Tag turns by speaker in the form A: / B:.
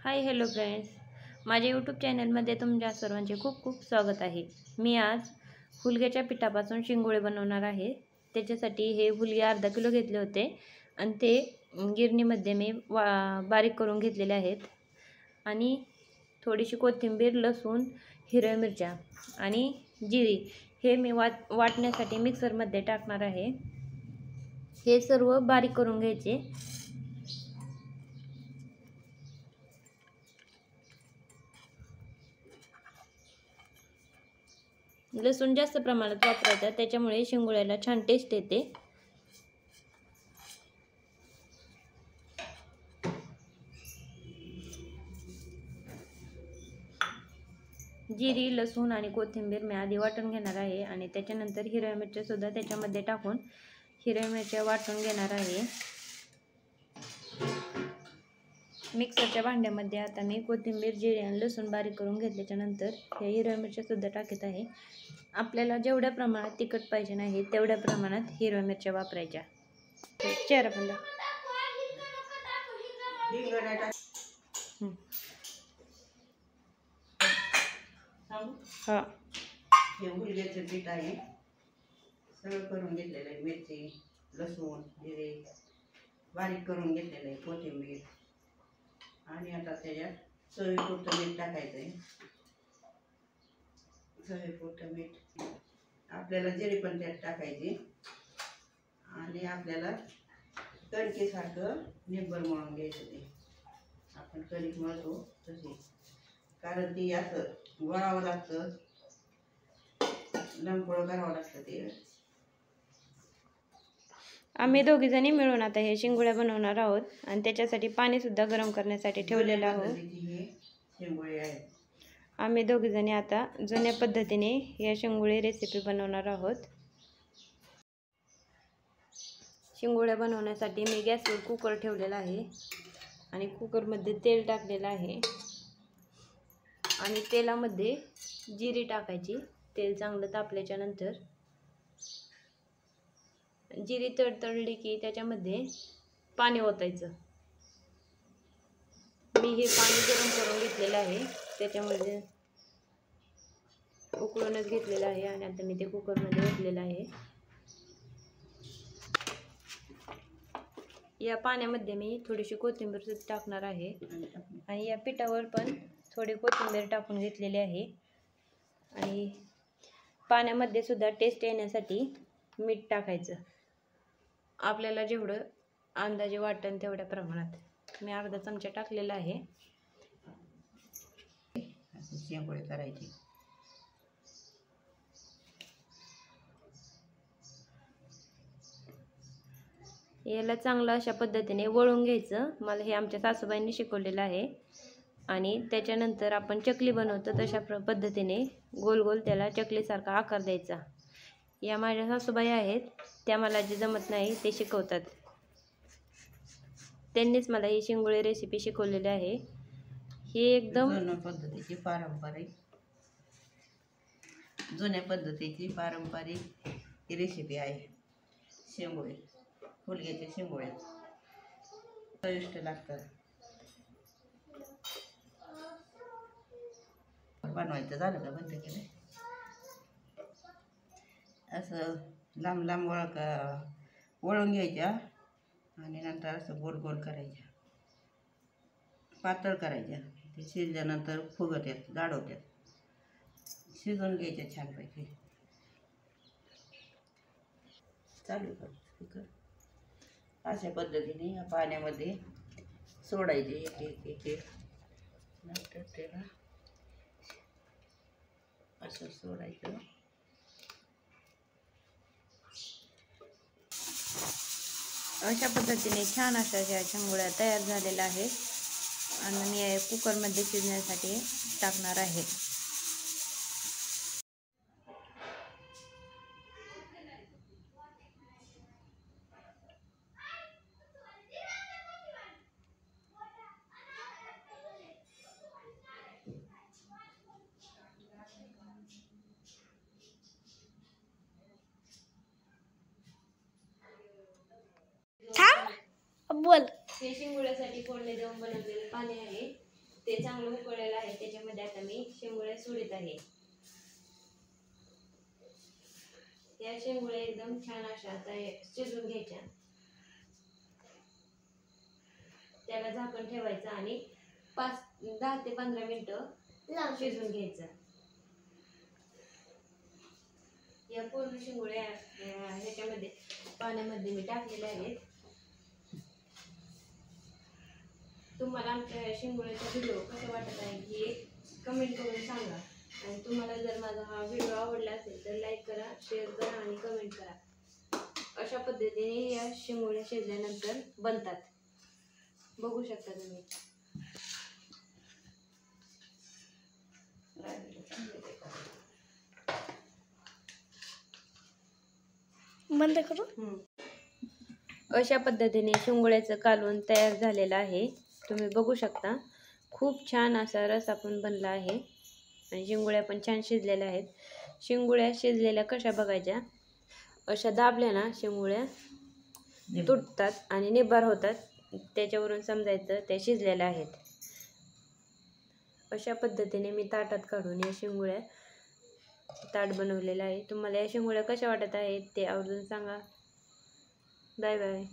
A: Hi hello friends, माझ्या YouTube चॅनलमध्ये तुमच्या सर्वांचे खूप खूप स्वागत आहे। मी आज हुलग्याच्या पिठापासून शिंगोळे बनवणार आहे। त्याच्यासाठी हे हुलगे अर्धा किलो घेतले होते आणि ते गिरणीमध्ये मी बारीक करून घेतलेले आहेत। आणि थोडीशी कोथिंबीर, लसूण, हिरव्या मिरच्या आणि जिरी हे मी वाटण्यासाठी मिक्सरमध्ये टाकणार आहे। हे सर्व बारीक करून घ्यायचे। लसूण जास्त प्रमाणात वापरायचा, त्याच्यामुळे शिंगोळ्याला छान टेस्ट येते। जिरी, लसूण आणि कोथिंबीर मी आधी वाटून घेणार आहे आणि त्याच्यानंतर हिरव्या मिरच्या सुद्धा त्याच्यामध्ये टाकून हिरव्या मिरच्या वाटून घेणार आहे। मिक्सरच्या भांड्यामध्ये आता मी कोथिंबीर, जिरे आणि लसूण बारीक करून घेतल्याच्या नंतर हे हिरव्या मिरच्या सुद्धा टाकत आहे। आपल्याला जेवढ्या प्रमाणात तिखट पाहिजे नाही तेवढ्या प्रमाणात हिरव्या मिरच्या वापरायच्या। चेहरा पण हां,
B: हे हुलग्याचं पीठ आहे, सगळं करून घेतलेलं आहे। मिरची, लसूण, जिरे बारीक करून घेतलेलं आहे, कोथिंबीर आणि आता त्याच्यात चवीपुरतं मीठ टाकायचं आहे। चवीपुरतं मीठ आपल्याला जिरे पण त्यात टाकायचे आणि आपल्याला कणकेसारखं निब्बर मळून घ्यायचं। ते आपण कणिक मळतो तशी, कारण ती असं वळावं लागतं, लंपळ करावं लागतं ते।
A: आम्ही दोघी जणी मिळून आता हे शिंगोळ्या बनवणार आहोत आणि त्याच्यासाठी पाणी सुद्धा गरम करण्यासाठी ठेवलेलं आहोत।
B: हे शिंगोळे आहेत।
A: आम्ही दोघी जणी आता जुन्या पद्धतीने या शिंगोळे रेसिपी बनवणार आहोत। शिंगोळ्या बनवण्यासाठी मी गॅसवर कुकर ठेवलेला आहे आणि कुकरमध्ये तेल टाकलेलं आहे आणि तेलामध्ये जिरी टाकायची। तेल चांगलं तापल्याच्या नंतर जिरी तडतडली की त्याच्यामध्ये पाणी ओतायचं। मी हे पाणी गरम करून घेतलेलं आहे, त्याच्यामध्ये उकळूनच घेतलेलं आहे आणि आता मी ते कुकरमध्ये ओतलेलं आहे। या पाण्यामध्ये मी थोडीशी कोथिंबीर टाकणार आहे आणि या पिठावर पण थोडी कोथिंबीर टाकून घेतलेली आहे आणि पाण्यामध्ये सुद्धा टेस्ट येण्यासाठी मीठ टाकायचं। आपल्याला जेवढं अंदाजे वाटेल तेवढ्या प्रमाणात मी अर्धा चमचा टाकलेला आहे।
B: शिंगोळे करायचे।
A: याला चांगलं अशा पद्धतीने वळून घ्यायचं। मला हे आमच्या सासूबाईंनी शिकवलेलं आहे। आणि त्याच्यानंतर आपण चकली बनवतो तशा पद्धतीने गोल गोल त्याला चकलीसारखा आकार द्यायचा। या माझ्या सासूबाई आहेत, त्या मला जे जमत नाही ते शिकवतात। त्यांनीच मला ही शिंगोळे रेसिपी शिकवलेली आहे। ही एकदम
B: जुन्या पद्धतीची पारंपरिक रेसिपी आहे। शिंगोळे, हुलग्याचे शिंगोळे चविष्ट लागतात। बनवायचं झालं का बंद केलं, असं लांब लांब वळून घ्यायच्या आणि नंतर असं गोल गोल करायच्या, पातळ करायच्या। ते शिजल्यानंतर फुगत्यात, जाड होत्यात, शिजवून घ्यायच्या छानपैकी। चालू कर अशा पद्धतीने या पाण्यामध्ये सोडायचे एक एक एक एक, नंतर त्याला असं सोडायचं।
A: अशा पद्धतीने छान अशा या शिंगोळ्या तयार झालेल्या आहेत आणि मी कुकरमध्ये शिजण्यासाठी टाकणार आहे। बोल, हे शिंगोळ्यासाठी फोडणी देऊन बनवलेलं पाणी आहे, ते चांगलं उकळलेलं आहे. त्याच्यामध्ये आता मी शेंगुळ्या सोडत आहे. या शेंगुळ्या एकदम छान अशा आता शिजून घ्यायच्या. त्याला झाकण ठेवायचं आणि 10 ते 15 मिनिटं शिजून घ्यायचं. या पूर्ण शेंगुळ्या ह्याच्यामध्ये पाण्यामध्ये मी टाकलेल्या आहेत. तुम्हाला आमच्या शेंगुळ्याचा व्हिडिओ कसा वाटत आहे हे कमेंट करून सांगा. आणि तुम्हाला जर माझा हा व्हिडिओ आवडला असेल तर लाईक करा, शेअर करा आणि कमेंट करा. अशा पद्धतीने या शेंगुळ्या शिजल्यानंतर बनतात. बघू शकता तुम्ही.
C: बंद करू.
A: अशा पद्धतीने शेंगुळ्याचं कालवण तयार झालेलं आहे. तुम्ही बघू शकता. खूप छान असा रस आपण बनला आहे आणि शेंगुळ्या पण छान शिजलेल्या आहेत. शेंगुळ्या शिजलेल्या कशा बघायच्या, अशा दाबल्या ना शेंगुळ्या तुटतात आणि निब्बर होतात. त्याच्यावरून समजायचं त्या शिजलेल्या आहेत. अशा पद्धतीने मी ताटात काढून या शेंगुळ्या ताट बनवलेलं आहे. तुम्हाला या शेंगुळ्या कशा वाटत आहेत ते आवर्जून सांगा. Bye bye.